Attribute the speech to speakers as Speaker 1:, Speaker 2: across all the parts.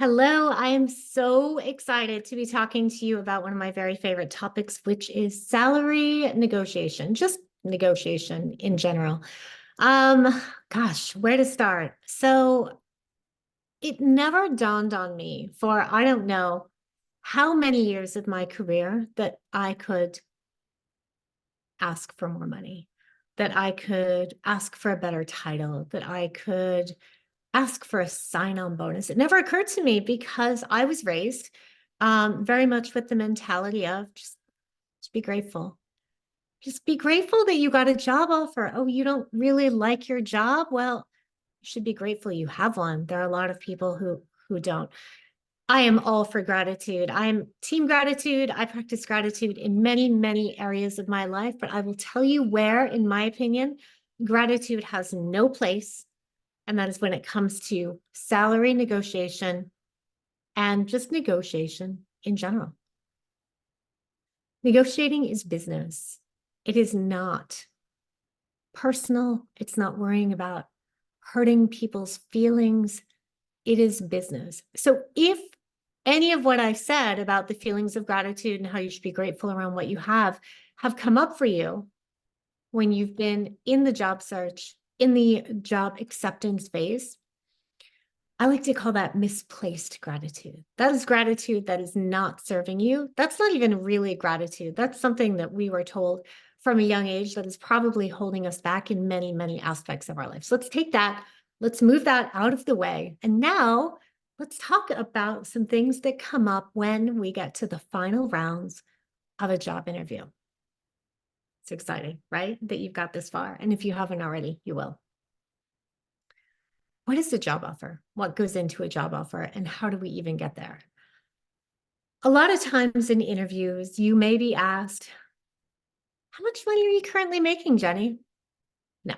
Speaker 1: Hello, I am so excited to be talking to you about one of my very favorite topics, which is salary negotiation, just negotiation in general. Gosh, where to start? So it never dawned on me for I don't know how many years of my career that I could ask for more money, that I could ask for a better title, that I could ask for a sign-on bonus. It never occurred to me because I was raised very much with the mentality of just be grateful. Just be grateful that you got a job offer. Oh, you don't really like your job? Well, you should be grateful you have one. There are a lot of people who don't. I am all for gratitude. I'm team gratitude. I practice gratitude in many, many areas of my life, but I will tell you where, in my opinion, gratitude has no place, and that is when it comes to salary negotiation and just negotiation in general. Negotiating is business. It is not personal. It's not worrying about hurting people's feelings. It is business. So if any of what I said about the feelings of gratitude and how you should be grateful around what you have come up for you when you've been in the job search, in the job acceptance phase, I like to call that misplaced gratitude. That is gratitude that is not serving you. That's not even really gratitude. That's something that we were told from a young age that is probably holding us back in many, many aspects of our life. So let's take that, let's move that out of the way. And now let's talk about some things that come up when we get to the final rounds of a job interview. It's exciting, right? That you've got this far. And if you haven't already, you will. What is a job offer? What goes into a job offer? And how do we even get there? A lot of times in interviews, you may be asked, how much money are you currently making, Jenny? No,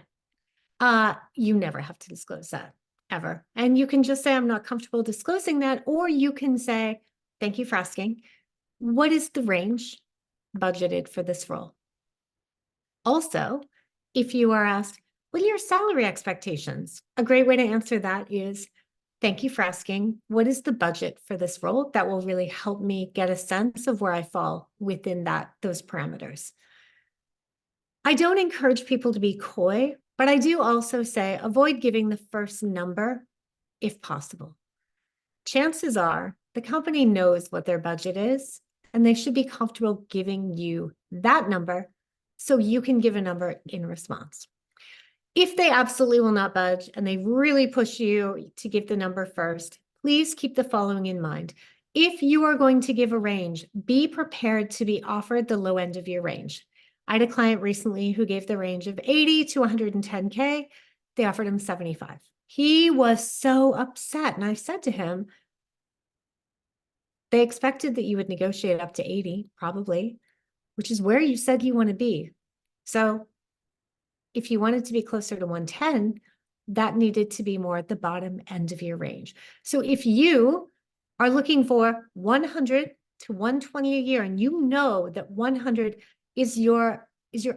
Speaker 1: you never have to disclose that ever. And you can just say, I'm not comfortable disclosing that. Or you can say, thank you for asking. What is the range budgeted for this role? Also, if you are asked, what are your salary expectations? A great way to answer that is, thank you for asking. What is the budget for this role? That will really help me get a sense of where I fall within those parameters. I don't encourage people to be coy, but I do also say avoid giving the first number if possible. Chances are the company knows what their budget is, and they should be comfortable giving you that number so you can give a number in response. If they absolutely will not budge and they really push you to give the number first, please keep the following in mind. If you are going to give a range, be prepared to be offered the low end of your range. I had a client recently who gave the range of 80 to 110K. They offered him 75. He was so upset. And I said to him, they expected that you would negotiate up to 80, probably, which is where you said you want to be. So if you wanted to be closer to 110, that needed to be more at the bottom end of your range. So if you are looking for 100 to 120 a year, and you know that 100 is your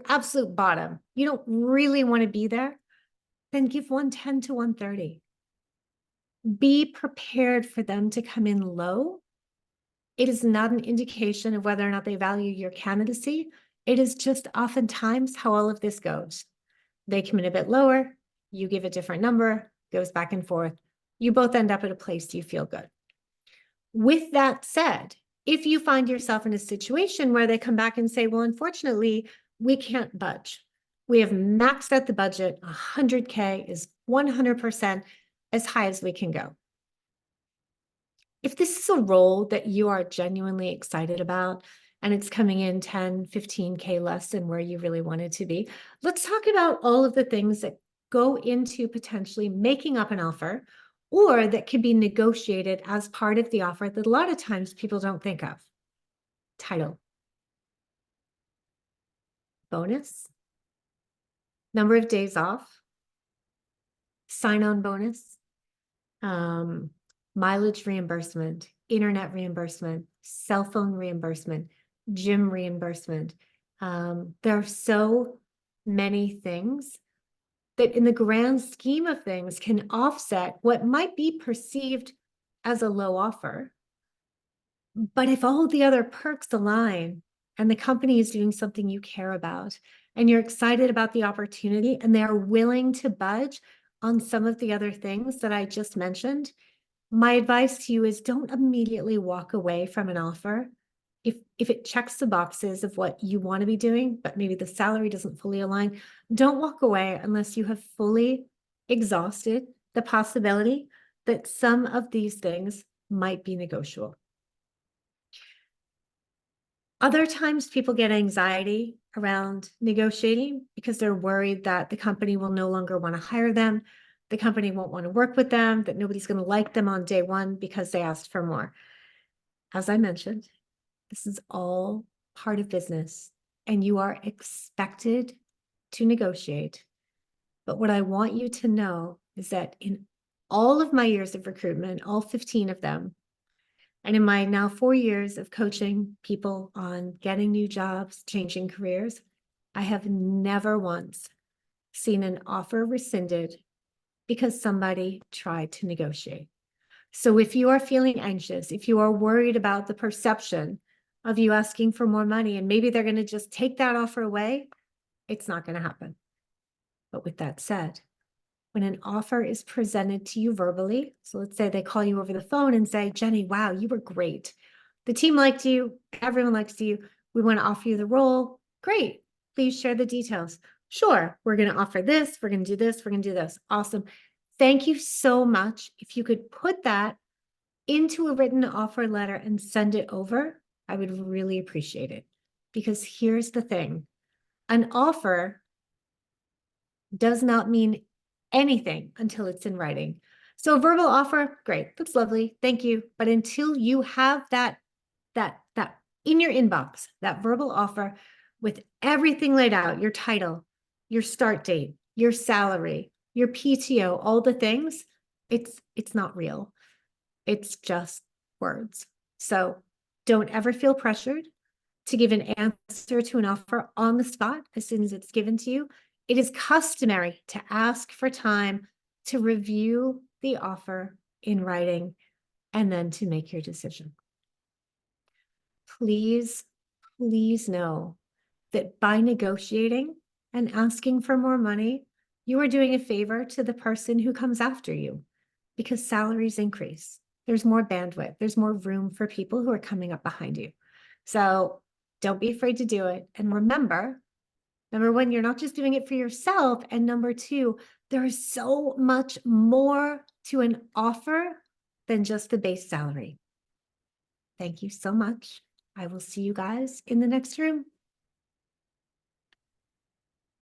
Speaker 1: absolute bottom, you don't really want to be there, then give 110 to 130. Be prepared for them to come in low. It is not an indication of whether or not they value your candidacy. It is just oftentimes how all of this goes. They come in a bit lower, you give a different number, goes back and forth. You both end up at a place you feel good. With that said, if you find yourself in a situation where they come back and say, well, unfortunately, we can't budge. We have maxed out the budget. 100K is 100% as high as we can go. If this is a role that you are genuinely excited about, and it's coming in 10, 15K less than where you really want it to be, let's talk about all of the things that go into potentially making up an offer, or that could be negotiated as part of the offer that a lot of times people don't think of. Title, bonus, number of days off, sign-on bonus, mileage reimbursement, internet reimbursement, cell phone reimbursement, gym reimbursement. There are so many things that in the grand scheme of things can offset what might be perceived as a low offer. But if all the other perks align and the company is doing something you care about and you're excited about the opportunity and they are willing to budge on some of the other things that I just mentioned, my advice to you is don't immediately walk away from an offer. If it checks the boxes of what you want to be doing, but maybe the salary doesn't fully align, don't walk away unless you have fully exhausted the possibility that some of these things might be negotiable. Other times people get anxiety around negotiating because they're worried that the company will no longer want to hire them, the company won't want to work with them, that nobody's going to like them on day one because they asked for more. As I mentioned, this is all part of business and you are expected to negotiate. But what I want you to know is that in all of my years of recruitment, all 15 of them, and in my now 4 years of coaching people on getting new jobs, changing careers, I have never once seen an offer rescinded because somebody tried to negotiate. So if you are feeling anxious, if you are worried about the perception of you asking for more money and maybe they're going to just take that offer away, it's not going to happen. But with that said, when an offer is presented to you verbally, so let's say they call you over the phone and say, Jenny, wow, you were great. The team liked you. Everyone likes you. We want to offer you the role. Great. Please share the details. Sure. We're going to offer this. We're going to do this. We're going to do this. Awesome. Thank you so much. If you could put that into a written offer letter and send it over, I would really appreciate it. Because here's the thing. An offer does not mean anything until it's in writing. So a verbal offer, great, that's lovely, thank you. But until you have that in your inbox, that verbal offer with everything laid out, your title, your start date, your salary, your PTO, all the things, it's not real. It's just words. So don't ever feel pressured to give an answer to an offer on the spot as soon as it's given to you. It is customary to ask for time to review the offer in writing and then to make your decision. Please, please know that by negotiating and asking for more money, you are doing a favor to the person who comes after you because salaries increase. There's more bandwidth. There's more room for people who are coming up behind you. So don't be afraid to do it. And remember, number one, you're not just doing it for yourself. And number two, there is so much more to an offer than just the base salary. Thank you so much. I will see you guys in the next room.